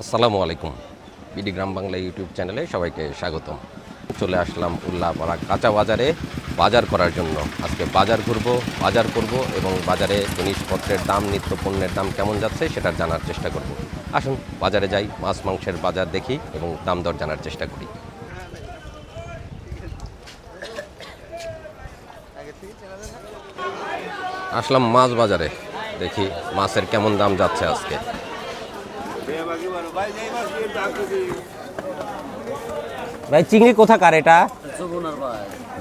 আসসালামু আলাইকুম। বিডি গ্রাম বাংলা ইউটিউব চ্যানেলে সবাইকে স্বাগতম। চলে আসলাম উল্লাপাড়া কাঁচা বাজারে বাজার করার জন্য। আজকে বাজার ঘুরবো, বাজার করব এবং বাজারে জিনিসপত্রের দাম, নিত্য পণ্যের দাম কেমন যাচ্ছে সেটা জানার চেষ্টা করব। আসুন বাজারে যাই, মাছ মাংসের বাজার দেখি এবং দাম দর জানার চেষ্টা করি। আসলাম মাছ বাজারে, দেখি মাছের কেমন দাম যাচ্ছে আজকে। ভাই চিংড়ি কোথাকার এটা?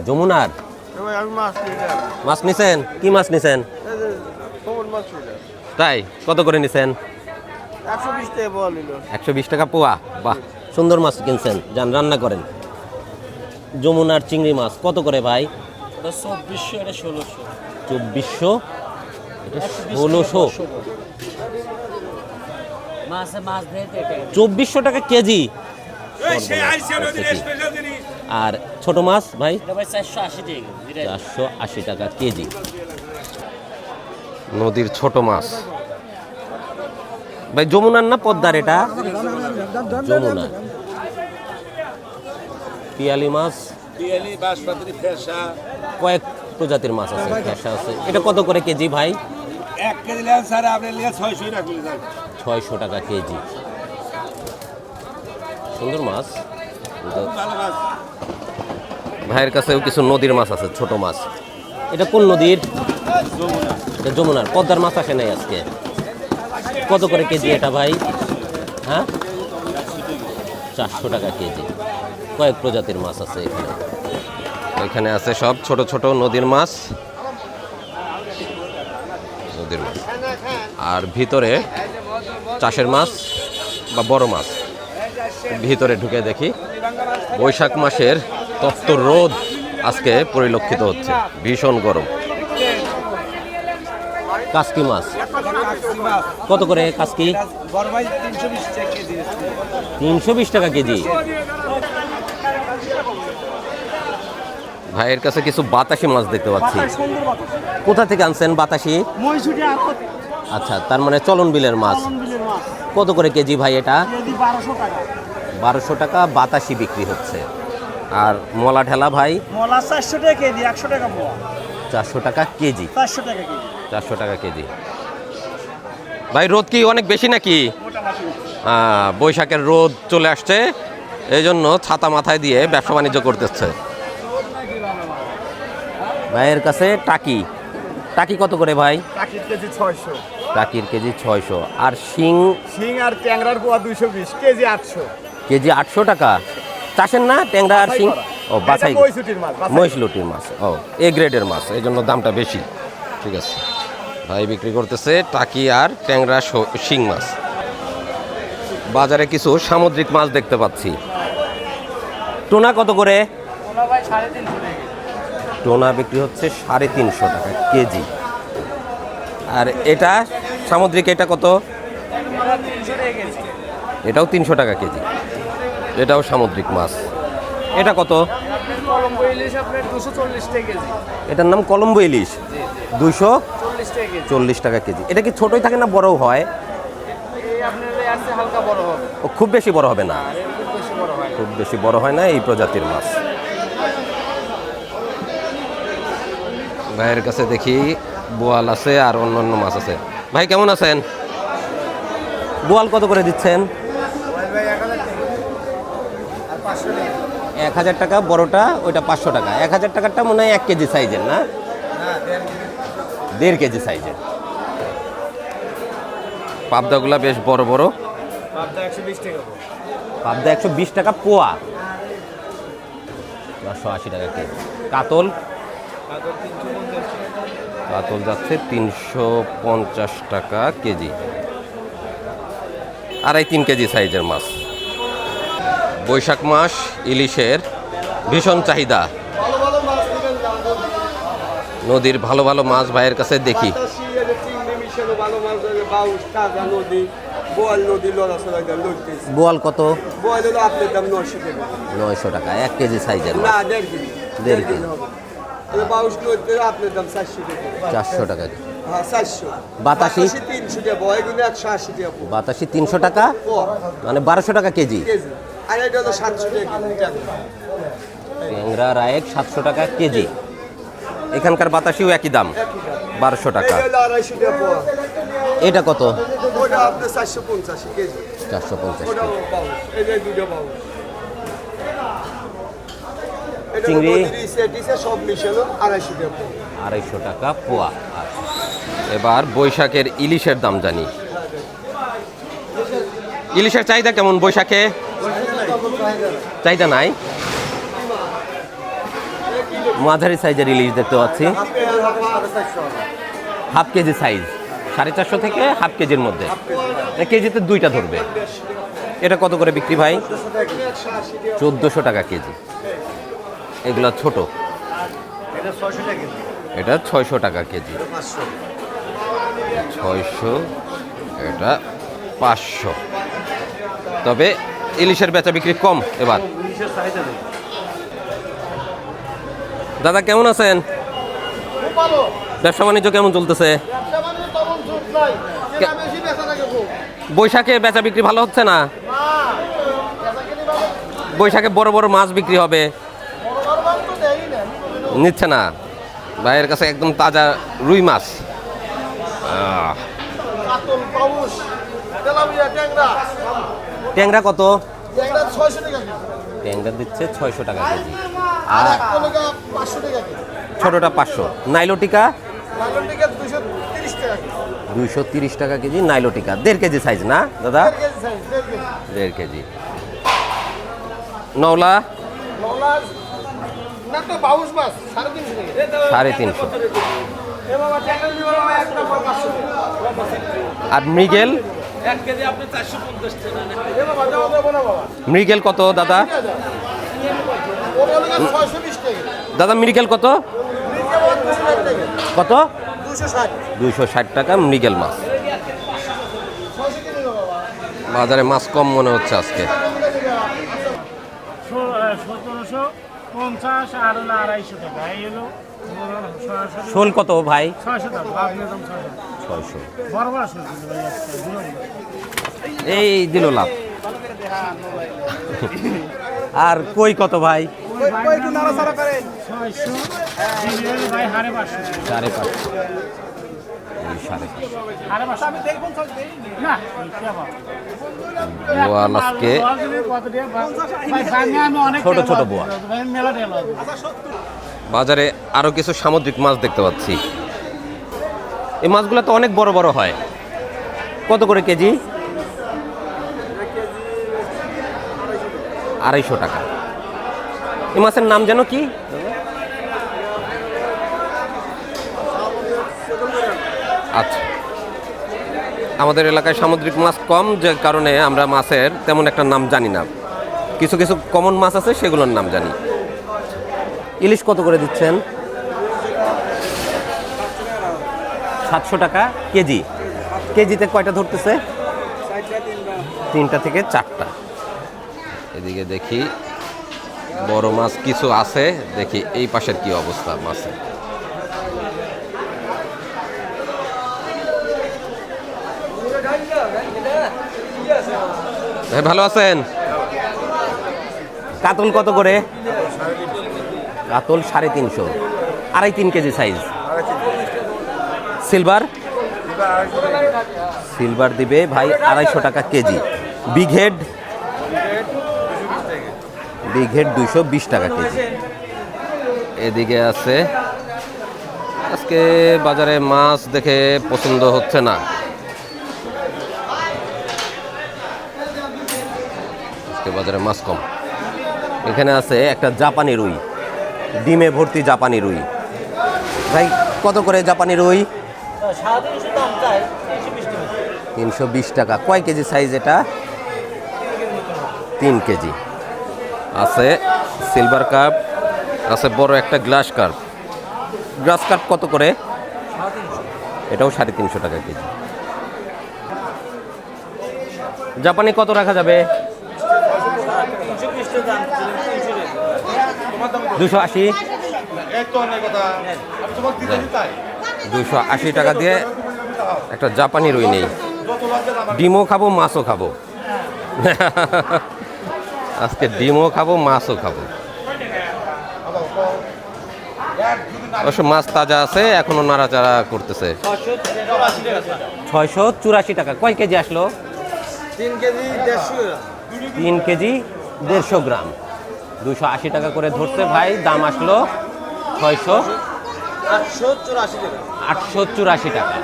যমুনার। মাছ নিছেন? কি মাছ নিছেন? তাই কত করে নিছেন? 120 টাকা পোয়া। বাহ, সুন্দর মাছ কিনছেন, যান রান্না করেন। যমুনার চিংড়ি মাছ কত করে ভাই? 2400, এটা 1600। 2400 টাকা কেজি। আর ছোট মাছ ভাই 480 টাকা কেজি। নদীর ছোট মাছ ভাই যমুনার না পদ্মার? এটা যমুনার। পিয়ালি মাছ, কয়েক প্রজাতির মাছ আছে, ফেসা আছে। এটা কত করে কেজি ভাই? 600 টাকা কেজি। সুন্দর মাছ। ভাইয়ের কাছেও কিছু নদীর মাছ আছে, ছোট মাছ। এটা কোন নদীর? এটা যমুনার। পদ্মার মাছ আসে নাই আজকে। কত করে কেজি এটা ভাই? হ্যাঁ, 400 টাকা কেজি। কয়েক প্রজাতির মাছ আছে এখানে। এখানে আছে সব ছোট ছোট নদীর মাছ, নদীর মাছ। আর ভিতরে চাষের মাছ বা বড় মাছ। ভিতরে ঢুকে দেখি বৈশাখ মাসের তপ্ত রোদ আজকে পরিলক্ষিত হচ্ছে, ভীষণ গরম। কাসকি মাছ কত করে? কাসকি 320 টাকা কেজি। ভাইয়ের কাছে কিছু বাতাসি মাছ দেখতে পাচ্ছি। কোথা থেকে আনছেন বাতাসি? আচ্ছা, তার মানে চলন বিলের মাছ। কত করে কেজি ভাই এটা? 1200 টাকা বাতাসি বিক্রি হচ্ছে। আর মলা ঢেলা ভাই? 400 টাকা কেজি, 100 টাকা পোয়া। 400 টাকা কেজি। 400 টাকা কেজি। 400 টাকা কেজি। ভাই রোদ কি অনেক বেশি নাকি? বৈশাখের রোদ চলে আসছে, এই জন্য ছাতা মাথায় দিয়ে ব্যবসা বাণিজ্য করতেছে। ভাইয়ের কাছে টাকি। টাকি কত করে ভাই? টাকির কেজি 600। টাকির কেজি 600। আর শিং? শিং আর ট্যাংরার পোয়া 220, কেজি 800। কেজি 800 টাকা। চাষের না ট্যাংরা আর শিং? ও বাছাই, মহিষলুটির মাছ। ও এ গ্রেডের মাছ, এই জন্য দামটা বেশি। ঠিক আছে, ভাই বিক্রি করতেছে টাকি আর ট্যাংরা শিং মাছ। বাজারে কিছু সামুদ্রিক মাছ দেখতে পাচ্ছি। টোনা কত করে? টোনা বিক্রি হচ্ছে 350 টাকা কেজি। আর এটা সামুদ্রিক, এটা কত? এটাও 300 টাকা কেজি। এটাও সামুদ্রিক মাছ। এটা কত? এটার নাম কলম্বো ইলিশ, 240 টাকা কেজি। এটা কি ছোটই থাকে না বড়ও হয়? ও খুব বেশি বড় হবে না, খুব বেশি বড় হয় না এই প্রজাতির মাছ। ভাইয়ের কাছে দেখি বোয়াল আছে আর অন্যান্য মাছ আছে। ভাই কেমন আছেন? বোয়াল কত করে দিচ্ছেন? 1000 টাকা বড়টা, ওইটা 500 টাকা। 1000 টাকারটা মনে হয় 1 কেজি সাইজের, না 1.5 কেজি সাইজের। পাবদাগুলা বেশ বড় বড়। পাবদা 120 টাকা পোয়া, 480 টাকা কেজি। কাতল? কাতল যাচ্ছে 350 টাকা কেজি। 2.5-3 কেজি সাইজের মাছ। বৈশাখ মাস ইলিশের ভীষণ চাহিদা। নদীর ভালো ভালো মাছ ভাইয়ের কাছে দেখি। বোয়াল কত? 900 টাকা 1 কেজি সাইজের। 1.5 কেজি। 400 টাকা। হ্যাঁ 400 বাতাসি 300 টাকা বয় গুলো 180 টাকা পোয়া। বাতাসি 300 টাকা, পোয়া মানে 1200 টাকা কেজি। কেজি আর এটা হলো 700 টাকা কেজি ট্যাংরা রায়েক 700 টাকা কেজি। এখানকার বাতাসিও একই দাম, 1200 টাকা। এটা হলো 250 টাকা পোয়া। এটা কত? ওটা আপনার 450 কেজি। 450 ওটা পাবো এই যে দুটো পাবো। এটা চিংড়ি? সেটিসে সব মিশালো 250 টাকা পোয়া। 250 টাকা পোয়া। আচ্ছা, এবার বৈশাখের ইলিশের দাম জানি। ইলিশের চাহিদা কেমন বৈশাখে? চাহিদা নাই। মাঝারি সাইজের ইলিশ দেখতে পাচ্ছি, হাফ কেজি সাইজ, 450 থেকে হাফ কেজির মধ্যে। কেজিতে দুইটা ধরবে। এটা কত করে বিক্রি ভাই? 1400 টাকা কেজি। এগুলো ছোট, এটা 600 টাকা কেজি। 600, এটা 500। তবে ইলিশের বেচা বিক্রি কম এবার। দাদা কেমন আছেন? ব্যবসা বাণিজ্য কেমন চলতেছে? বৈশাখে বেচা বিক্রি ভালো হচ্ছে না? বৈশাখে বড় বড় মাছ বিক্রি হবে, নিচ্ছে না। ভাইয়ের কাছে একদম তাজা রুই মাছ। ট্যাংরা কত? ট্যাংরা দিচ্ছে 600 টাকা কেজি, আর ছোটটা 500। নাইলোটিকা 230 টাকা কেজি। নাইলোটিকা 1.5 কেজি সাইজ না দাদা? 1.5 কেজি। নওলা 350। আর মৃগেল? মৃগেল কত দাদা? দাদা মৃগেল কত? কত? 260 টাকা মৃগেল মাছ। বাজারে মাছ কম মনে হচ্ছে আজকে। 1750 আর হলো 250 টাকা। এই হলো শোল কত ভাই? 600 টাকা। আপনি দাম 600। বড় বড় শোল কিন্তু ভাই একটা দুটো। এই দিল লাভ। আর কই কত ভাই? কই একটু নাড়াচাড়া করেন। 600 দিলে ভাই 550 টাকা। 550। এই 550। 550 আমি দেখব না কি আবার। বোয়াল আজকে ছোট ছোট বোয়া। বাজারে আরো কিছু সামুদ্রিক মাছ দেখতে পাচ্ছি। এই মাছগুলো তো অনেক বড় বড় হয়। কত করে কেজি? 250 টাকা। এই মাছের নাম যেন কি? আচ্ছা, আমাদের এলাকায় সামুদ্রিক মাছ কম, যে কারণে আমরা মাছের তেমন একটা নাম জানি না। কিছু কিছু কমন মাছ আছে, সেগুলোর নাম জানি। ইলিশ কত করে দিচ্ছেন? 700 টাকা কেজি। কেজিতে কয়টা ধরতেছে? 3টা থেকে 4টা। এদিকে দেখি বড় মাছ কিছু আছে, দেখি এই পাশের কি অবস্থা মাছের। ভাই ভালো আছেন? কাতল কত করে? কাতল 350, 2.5-3 কেজি সাইজ। সিলভার? সিলভার দিবে ভাই 250 টাকা KG. Big head? Big head 220 টাকা কেজি। এদিকে আছে, আজকে বাজারে মাছ দেখে পছন্দ হচ্ছে না। বাজারে মাছ কম। এখানে আছে একটা জাপানি রুই, ডিমে ভর্তি জাপানি রুই। ভাই কত করে জাপানি রুই? 320 টাকা। কয় কেজি সাইজ এটা? 3 কেজি। আছে সিলভার কাপ, আছে বড় একটা গ্লাস কাপ। গ্লাস কাপ কত করে? এটাও 350 টাকা কেজি। জাপানি কত রাখা যাবে? 280। 280 টাকা দিয়ে একটা জাপানি রুই নেই। ডিমও খাবো, মাছও খাবো। আজকে ডিমও খাবো, মাছও খাবো। অবশ্য মাছ তাজা আছে, এখনো নাড়াচাড়া করতেছে। 684 টাকা। কয় কেজি আসলো? 3 কেজি 150 3 কেজি 150 গ্রাম। 280 টাকা করে ধরছে ভাই। দাম আসলো 884 টাকা। 884 টাকা।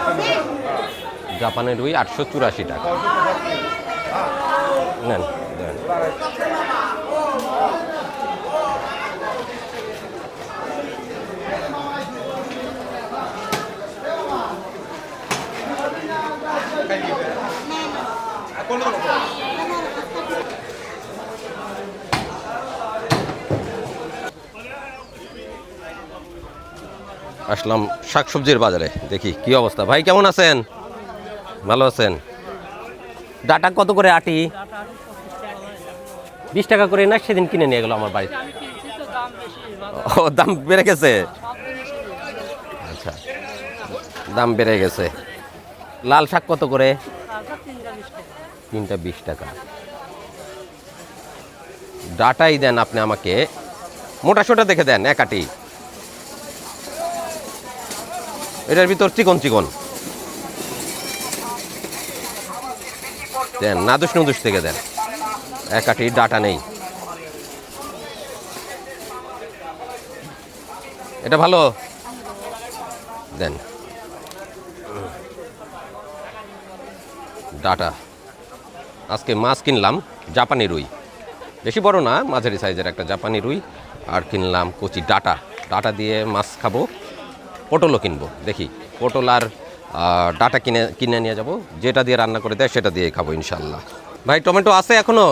জাপানের রুই 884 টাকা। নেন দেন। আসলাম শাকসবজির বাজারে, দেখি কি অবস্থা। ভাই কেমন আছেন? ভালো আছেন? ডাটা কত করে আটি? 20 টাকা করে না? সেদিন কিনে নিয়ে গেল আমার বাড়ি। ও, দাম বেড়ে গেছে। আচ্ছা, দাম বেড়ে গেছে। লাল শাক কত করে? 3টা 20 টাকা। ডাটাই দেন আপনি আমাকে, মোটা সোটা দেখে দেন, এক আটি। এটার ভিতর চিকন চিকন দেন, নাদুস নুদুস থেকে দেন। এক আটি ডাটা নেই। এটা ভালো দেন। ডাটা আজকে মাছ কিনলাম, জাপানি রুই, বেশি বড় না, মাঝারি সাইজের একটা জাপানি রুই। আর কিনলাম কচি ডাটা। ডাটা দিয়ে মাছ খাবো। পটলও কিনবো, দেখি পটল আর ডাটা কিনে নিয়ে যাব। যেটা দিয়ে রান্না করে দেয় সেটা দিয়ে খাবো ইনশাল্লাহ। ভাই টমেটো আছে এখনো?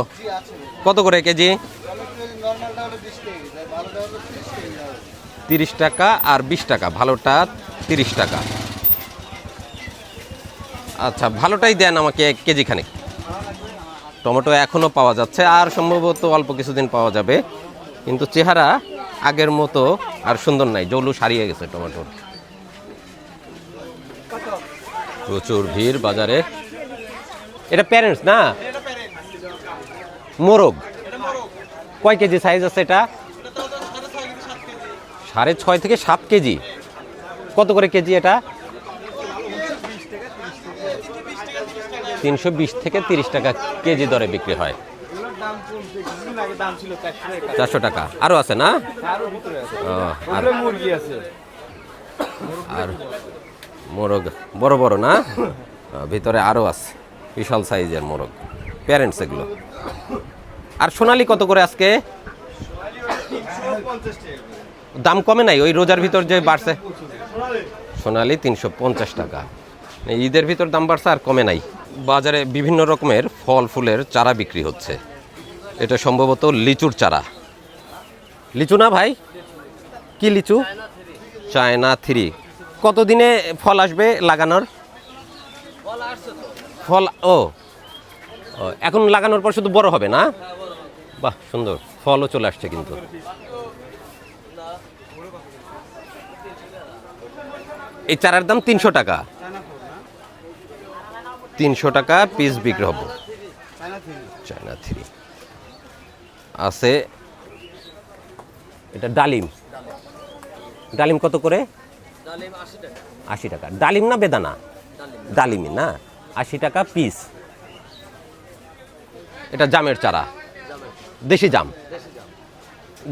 কত করে কেজি? 30 টাকা আর 20 টাকা। ভালোটা 30 টাকা। আচ্ছা, ভালোটাই দেন আমাকে 1 কেজি খানিক। টমেটো এখনও পাওয়া যাচ্ছে, আর সম্ভবত অল্প কিছুদিন পাওয়া যাবে, কিন্তু চেহারা আগের মতো আর সুন্দর নাই, জৌলুস হারিয়ে গেছে টমেটোর। প্রচুর ভিড় বাজারে। এটা প্যারেন্টস না? মোরগ কয় কেজি সাইজ আছে এটা? 6.5 থেকে 7 কেজি। কত করে কেজি এটা? 320 থেকে 30 টাকা কেজি দরে বিক্রি হয়। 400 টাকা। আরো আছে না? আর মোরগ বড় বড় না? ভিতরে আরো আছে, বিশাল সাইজের মোরগ, প্যারেন্টস এগুলো। আর সোনালি কত করে আজকে? দাম কমে নাই? ওই রোজার ভিতর যে বাড়ছে সোনালি 350 টাকা। ঈদের ভিতর দাম বাড়ছে, আর কমে নাই। বাজারে বিভিন্ন রকমের ফল ফুলের চারা বিক্রি হচ্ছে। এটা সম্ভবত লিচুর চারা। লিচু না ভাই? কি লিচু? চায়না 3। কতদিনে ফল আসবে লাগানোর? ফল ও এখন লাগানোর পর শুধু বড় হবে না? বাহ, সুন্দর। ফলও চলে আসছে কিন্তু। এই চারার দাম 300 টাকা। 300 টাকা পিস বিক্রি হবে। চায়না 3 আছে। এটা ডালিম। ডালিম কত করে? 80 টাকা। ডালিম না বেদানা? ডালিমি না? 80 টাকা পিস। এটা জামের চারা, দেশি জাম।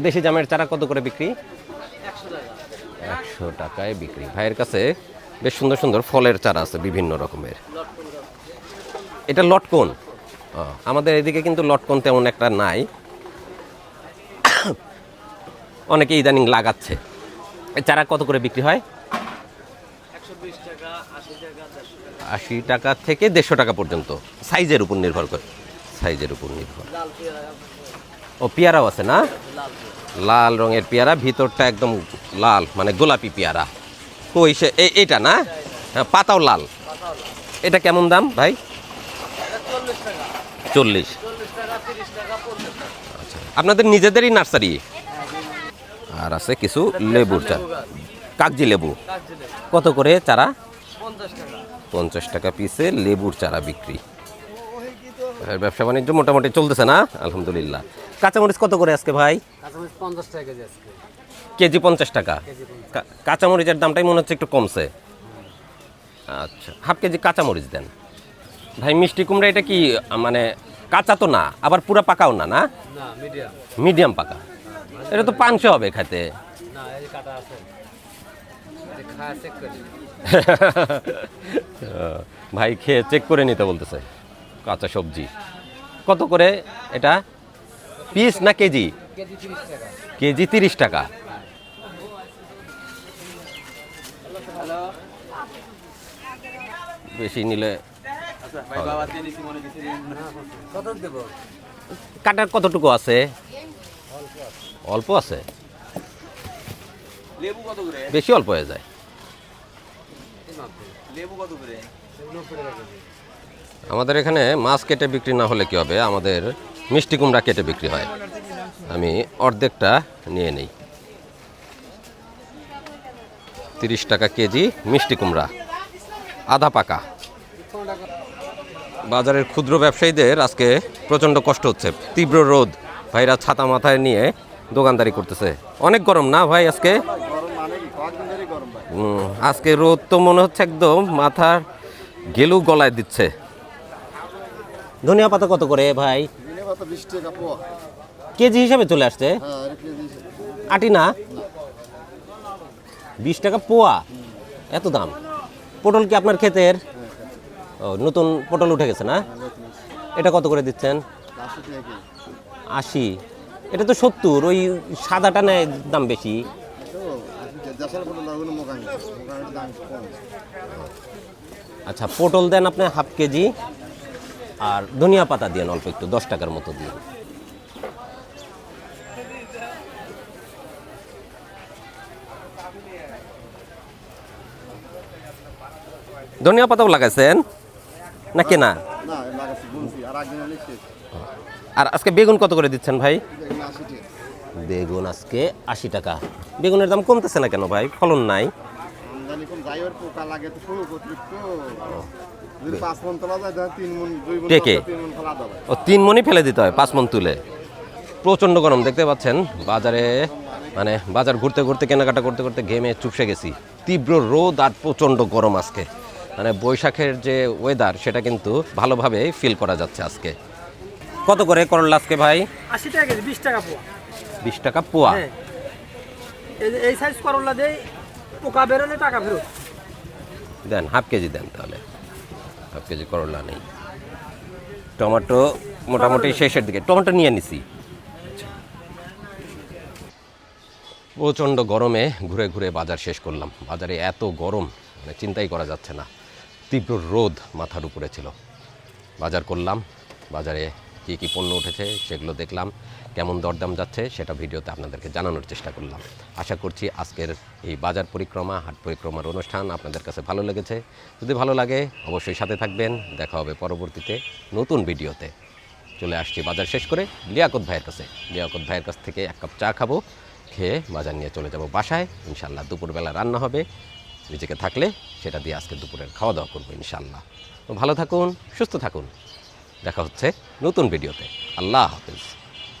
দেশি জামের চারা কত করে বিক্রি? 100 টাকায় বিক্রি। ভাইয়ের কাছে বেশ সুন্দর সুন্দর ফলের চারা আছে বিভিন্ন রকমের। এটা লটকন। আমাদের এদিকে কিন্তু লটকন তেমন একটা নাই, অনেকে ইদানিং লাগাচ্ছে। এই চারা কত করে বিক্রি হয়? 80 টাকা থেকে 150 টাকা পর্যন্ত, সাইজের উপর নির্ভর করে। সাইজের উপর নির্ভর। ও পেয়ারাও আছে না? লাল রঙের পেয়ারা, ভিতরটা একদম লাল, মানে গোলাপি পেয়ারা। কই সে? এইটা না? হ্যাঁ, পাতাও লাল। এটা কেমন দাম ভাই? 40। আচ্ছা, আপনাদের নিজেদেরই নার্সারি? আর আছে কিছু লেবুর চারা। কাগজি লেবু কাজলে কত করে চারা? 50 টাকা 50 টাকা পিসে লেবুর চারা বিক্রি। আর ব্যবসা বাণিজ্য মোটামুটি চলতেছে না? আলহামদুলিল্লাহ। কাঁচামরিচ কত করে আজকে ভাই? কাঁচামরিচ 50 টাকা কেজি আজকে কেজি 50 টাকা। কেজি 50 কাঁচামরিচের দামটাই মনে হচ্ছে একটু কমছে। আচ্ছা, হাফ কেজি কাঁচামরিচ দেন ভাই। মিষ্টি কুমড়া এটা কি মানে কাঁচা তো না, আবার পুরা পাকাও না, না না মিডিয়াম মিডিয়াম পাকা? এটা তো পাঁচশো হবে খাইতে। না এই যে কাটা আছে এই খায়া চেক করি ভাই খেয়ে চেক করে নিতে বলতেছে। কাঁচা সবজি কত করে এটা পিস না কেজি? কেজি 30 টাকা কেজি 30 টাকা। বেশি নিলে কত দেব কাটার কতটুকু আছে? অল্প আছে, লেবু কত করে বেশি অল্প হয়ে যায়। লেবু কত করে 90 টাকা কেজি আমাদের এখানে মাছ কেটে বিক্রি না হলে কি হবে, আমাদের মিষ্টি কুমড়া কেটে বিক্রি হয়। আমি অর্ধেকটা নিয়ে নেই। 30 টাকা কেজি মিষ্টি কুমড়া, আধা পাকা। বাজারের ক্ষুদ্র ব্যবসায়ীদের আজকে প্রচণ্ড কষ্ট হচ্ছে, তীব্র রোদ। ভাইরা ছাতা মাথায় নিয়ে দোকানদারি করতেছে। অনেক গরম না ভাই আজকে? আজকে রোদ তো মনে হচ্ছে একদম মাথার গেলু গলায় দিচ্ছে। ধনিয়া পাতা কত করে ভাই? 20 টাকা পোয়া। কেজি হিসাবে চলে আসছে। হ্যাঁ কেজি আটি না, 20 টাকা পোয়া, এত দাম। পটল কি আপনার ক্ষেতের? ও, নতুন পটল উঠে গেছে না? এটা কত করে দিচ্ছেন? 80 টাকা কেজি। 80। এটা তো 70। ওই সাদাটা নেয় দাম বেশি। তো দেশের কোনো লাগুন মোকামি দাম কম। আচ্ছা, পটল দেন আপনি হাফ কেজি, আর ধনিয়া পাতা দিয়ে অল্প একটু 10 টাকার মতো দিয়ে। ধনিয়া পাতাও লাগাইছেন না কেনা? না লাগাচ্ছি বুনছি আর একদিন হলে শেষ। আর আজকে বেগুন কত করে দিচ্ছেন ভাই? এগুলো 80 টাকা। বেগুন আজকে 80 টাকা। বেগুনের দাম কমতেছে না কেন ভাই? ফলন নাই? আমদানি কোন যাইওর পোকা লাগে তো শুরু অতিরিক্ত। যদি 5 মন তোলা যায় তাহলে 3 মন 2 মন টেকে? 3 মন ফলা যাবে। ও 3 মণই ফেলে দিতে হয় 5 মণ তুলে। প্রচণ্ড গরম দেখতে পাচ্ছেন বাজারে, মানে বাজার ঘুরতে ঘুরতে কেনাকাটা করতে করতে ঘেমে চুপসে গেছি। তীব্র রোদ আর প্রচণ্ড গরম আজকে, মানে বৈশাখের যে ওয়েদার সেটা কিন্তু ভালোভাবে ফিল করা যাচ্ছে আজকে। কত করে করলা আজকে ভাই? 80 টাকা কেজি 20 টাকা পোয়া 20 টাকা পোয়া। হ্যাঁ এই সাইজ করলা দেই পোকা বেরোলে টাকা ফেরত দেন হাফ কেজি দেন তাহলে। হাফ কেজি করলা নেই। টমেটো মোটামুটি শেষের দিকে, টমেটো নিয়ে নিছি। প্রচণ্ড গরমে ঘুরে ঘুরে বাজার শেষ করলাম। বাজারে এত গরম মানে চিন্তাই করা যাচ্ছে না। তীব্র রোদ মাথার উপরে ছিল। বাজার করলাম, বাজারে কী কী পণ্য উঠেছে সেগুলো দেখলাম, কেমন দরদাম যাচ্ছে সেটা ভিডিওতে আপনাদেরকে জানানোর চেষ্টা করলাম। আশা করছি আজকের এই বাজার পরিক্রমা, হাট পরিক্রমার অনুষ্ঠান আপনাদের কাছে ভালো লেগেছে। যদি ভালো লাগে অবশ্যই সাথে থাকবেন। দেখা হবে পরবর্তীতে নতুন ভিডিওতে। চলে আসছি বাজার শেষ করে লিয়াকত ভাইয়ের কাছে। লিয়াকত ভাইয়ের কাছ থেকে 1 কাপ চা খাবো, খেয়ে বাজার নিয়ে চলে যাব বাসায়। ইনশাল্লাহ দুপুরবেলা রান্না হবে, নিজেকে থাকলে সেটা দিয়ে আজকে দুপুরের খাওয়া দাওয়া করবো ইনশাল্লাহ। তো ভালো থাকুন, সুস্থ থাকুন। দেখা হচ্ছে নতুন ভিডিওতে। আল্লাহ হাফেজ।